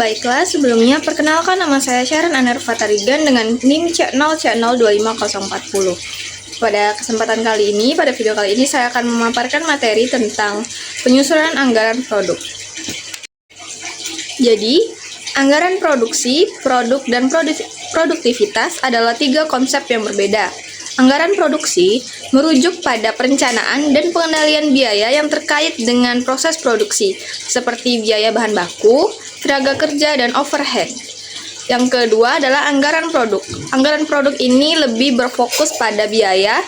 Baiklah, sebelumnya perkenalkan nama saya Sharon Anerva Tarigan dengan NIM C0C025040. Pada kesempatan kali ini, pada video kali ini saya akan memaparkan materi tentang penyusunan anggaran produk. Jadi, anggaran produksi, produk, dan produktivitas adalah tiga konsep yang berbeda. Anggaran produksi merujuk pada perencanaan dan pengendalian biaya yang terkait dengan proses produksi, seperti biaya bahan baku, tenaga kerja, dan overhead. Yang kedua adalah anggaran produk. Anggaran produk ini lebih berfokus pada biaya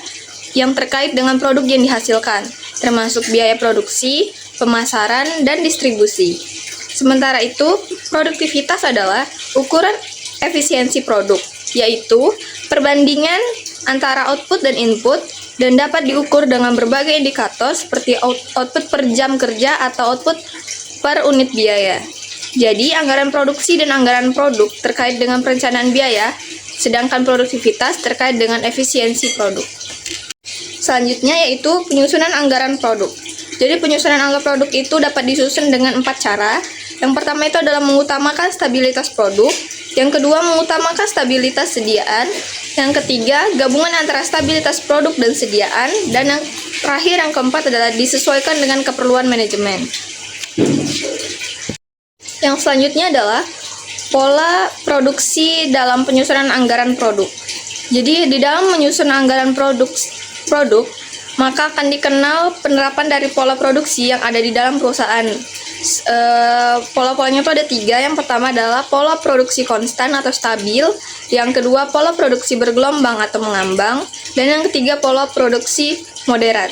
yang terkait dengan produk yang dihasilkan, termasuk biaya produksi, pemasaran, dan distribusi. Sementara itu, produktivitas adalah ukuran efisiensi produk, yaitu perbandingan antara output dan input, dan dapat diukur dengan berbagai indikator seperti output per jam kerja atau output per unit biaya. Jadi, anggaran produksi dan anggaran produk terkait dengan perencanaan biaya, sedangkan produktivitas terkait dengan efisiensi produk. Selanjutnya yaitu penyusunan anggaran produk. Jadi, penyusunan anggaran produk itu dapat disusun dengan 4 cara. Yang pertama itu adalah mengutamakan stabilitas produk. Yang kedua, mengutamakan stabilitas sediaan. Yang ketiga, gabungan antara stabilitas produk dan sediaan. Dan yang terakhir, yang keempat adalah disesuaikan dengan keperluan manajemen. Yang selanjutnya adalah pola produksi dalam penyusunan anggaran produk. Jadi, di dalam menyusun anggaran produk, maka akan dikenal penerapan dari pola produksi yang ada di dalam perusahaan. Pola-polanya itu ada 3. Yang pertama adalah pola produksi konstan atau stabil. Yang kedua, pola produksi bergelombang atau mengambang. Dan yang ketiga, pola produksi moderat.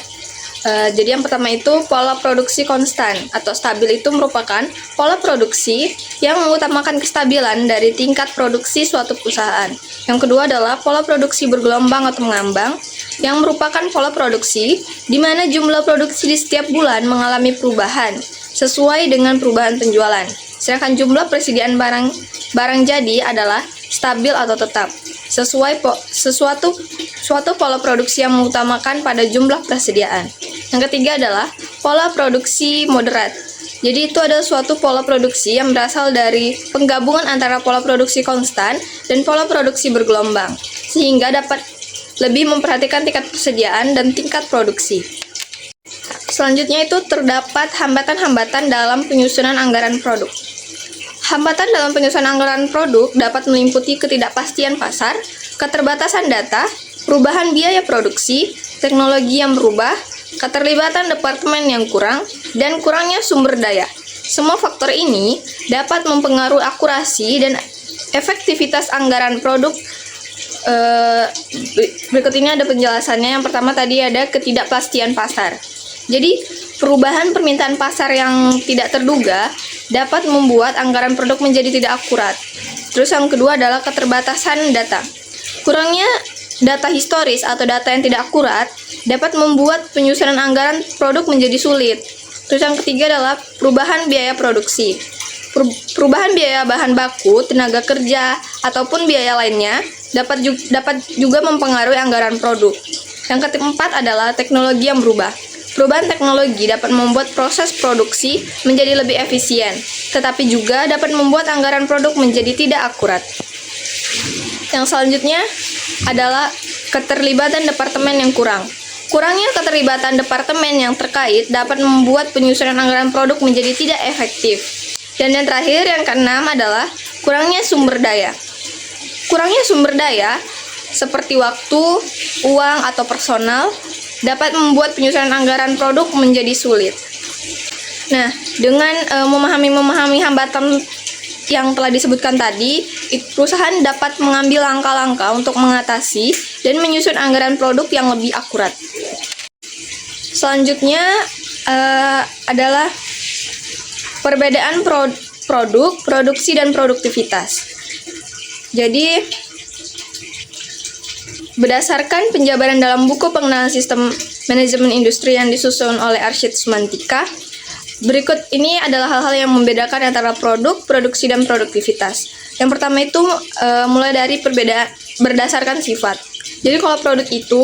Jadi yang pertama itu pola produksi konstan atau stabil itu merupakan pola produksi yang mengutamakan kestabilan dari tingkat produksi suatu perusahaan. Yang kedua adalah pola produksi bergelombang atau mengambang, yang merupakan pola produksi di mana jumlah produksi di setiap bulan mengalami perubahan sesuai dengan perubahan penjualan. Sedangkan jumlah persediaan barang jadi adalah stabil atau tetap sesuai suatu pola produksi yang mengutamakan pada jumlah persediaan. Yang ketiga adalah pola produksi moderat. Jadi itu adalah suatu pola produksi yang berasal dari penggabungan antara pola produksi konstan dan pola produksi bergelombang, sehingga dapat lebih memperhatikan tingkat persediaan dan tingkat produksi. Selanjutnya itu terdapat hambatan-hambatan dalam penyusunan anggaran produk. Hambatan dalam penyusunan anggaran produk dapat meliputi ketidakpastian pasar, keterbatasan data, perubahan biaya produksi, teknologi yang berubah, keterlibatan departemen yang kurang, dan kurangnya sumber daya. Semua faktor ini dapat mempengaruhi akurasi dan efektivitas anggaran produk. Berikut ini ada penjelasannya. Yang pertama tadi ada ketidakpastian pasar. Jadi, perubahan permintaan pasar yang tidak terduga dapat membuat anggaran produk menjadi tidak akurat. Terus yang kedua adalah keterbatasan data. Kurangnya data historis atau data yang tidak akurat dapat membuat penyusunan anggaran produk menjadi sulit. Terus yang ketiga adalah perubahan biaya produksi. Perubahan biaya bahan baku, tenaga kerja, ataupun biaya lainnya dapat juga mempengaruhi anggaran produk. Yang keempat adalah teknologi yang berubah. Perubahan teknologi dapat membuat proses produksi menjadi lebih efisien, tetapi juga dapat membuat anggaran produk menjadi tidak akurat. Yang selanjutnya adalah keterlibatan departemen yang kurang. Kurangnya keterlibatan departemen yang terkait dapat membuat penyusunan anggaran produk menjadi tidak efektif. Dan yang terakhir, yang keenam adalah kurangnya sumber daya. Kurangnya sumber daya seperti waktu, uang, atau personal dapat membuat penyusunan anggaran produk menjadi sulit. Nah, dengan memahami hambatan yang telah disebutkan tadi, perusahaan dapat mengambil langkah-langkah untuk mengatasi dan menyusun anggaran produk yang lebih akurat. Selanjutnya adalah perbedaan produk, produksi, dan produktivitas. Jadi, berdasarkan penjabaran dalam buku pengenalan sistem manajemen industri yang disusun oleh Arsyid Sumantika, berikut ini adalah hal-hal yang membedakan antara produk, produksi, dan produktivitas. Yang pertama itu mulai dari perbedaan berdasarkan sifat. Jadi kalau produk itu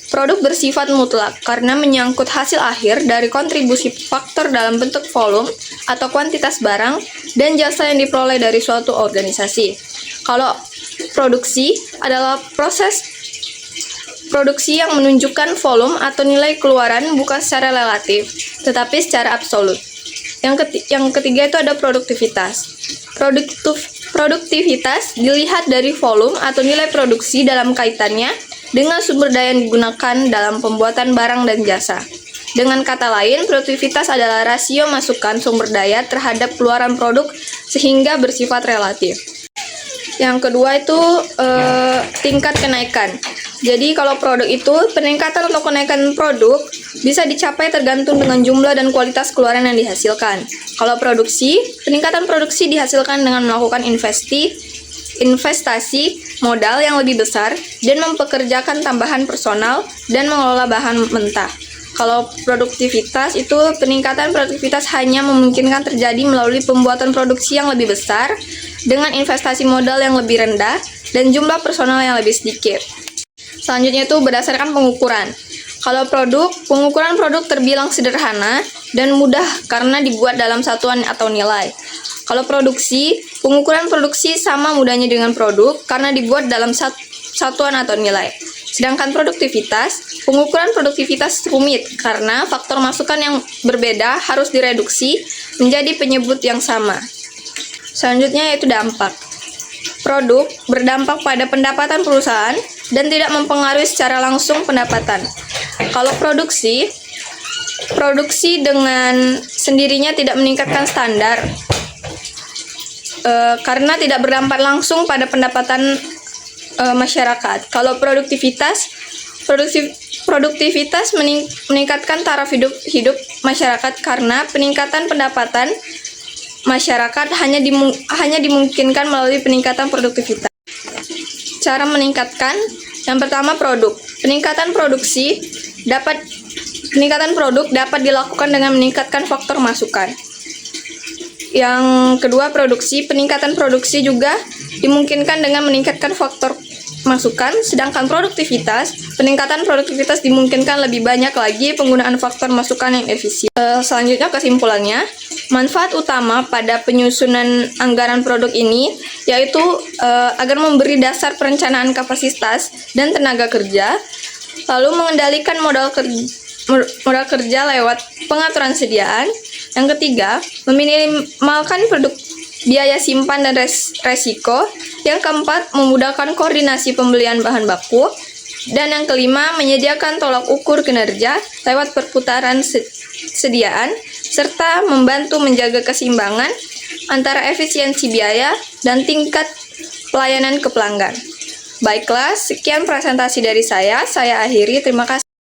Produk bersifat mutlak karena menyangkut hasil akhir dari kontribusi faktor dalam bentuk volume atau kuantitas barang dan jasa yang diperoleh dari suatu organisasi. Kalau produksi adalah proses produksi yang menunjukkan volume atau nilai keluaran bukan secara relatif, tetapi secara absolut. Yang ketiga itu ada produktivitas. Produktivitas dilihat dari volume atau nilai produksi dalam kaitannya dengan sumber daya yang digunakan dalam pembuatan barang dan jasa. Dengan kata lain, produktivitas adalah rasio masukan sumber daya terhadap keluaran produk sehingga bersifat relatif. Yang kedua itu tingkat kenaikan. Jadi kalau produk itu, peningkatan atau kenaikan produk bisa dicapai tergantung dengan jumlah dan kualitas keluaran yang dihasilkan. Kalau produksi, peningkatan produksi dihasilkan dengan melakukan investasi modal yang lebih besar dan mempekerjakan tambahan personal dan mengelola bahan mentah. Kalau produktivitas itu, peningkatan produktivitas hanya memungkinkan terjadi melalui pembuatan produksi yang lebih besar dengan investasi modal yang lebih rendah dan jumlah personal yang lebih sedikit. Selanjutnya itu berdasarkan pengukuran. Kalau pengukuran produk terbilang sederhana dan mudah karena dibuat dalam satuan atau nilai. Kalau produksi, pengukuran produksi sama mudahnya dengan produk karena dibuat dalam satuan atau nilai. Sedangkan pengukuran produktivitas rumit karena faktor masukan yang berbeda harus direduksi menjadi penyebut yang sama. Selanjutnya yaitu dampak. Produk berdampak pada pendapatan perusahaan dan tidak mempengaruhi secara langsung pendapatan. Kalau produksi dengan sendirinya tidak meningkatkan standar karena tidak berdampak langsung pada pendapatan masyarakat. Kalau produktivitas meningkatkan taraf hidup masyarakat karena peningkatan pendapatan masyarakat hanya dimungkinkan melalui peningkatan produktivitas. Cara meningkatkan, yang pertama produk. Peningkatan produk dapat dilakukan dengan meningkatkan faktor masukan. Yang kedua peningkatan produksi juga dimungkinkan dengan meningkatkan faktor masukan, sedangkan peningkatan produktivitas dimungkinkan lebih banyak lagi penggunaan faktor masukan yang efisien. Selanjutnya kesimpulannya, manfaat utama pada penyusunan anggaran produk ini yaitu agar memberi dasar perencanaan kapasitas dan tenaga kerja, lalu mengendalikan modal kerja lewat pengaturan sediaan. Yang ketiga, meminimalkan biaya simpan dan resiko. Yang keempat, memudahkan koordinasi pembelian bahan baku. Dan yang kelima, menyediakan tolak ukur kinerja lewat perputaran sediaan, serta membantu menjaga keseimbangan antara efisiensi biaya dan tingkat pelayanan ke pelanggan. Baiklah, sekian presentasi dari saya akhiri. Terima kasih.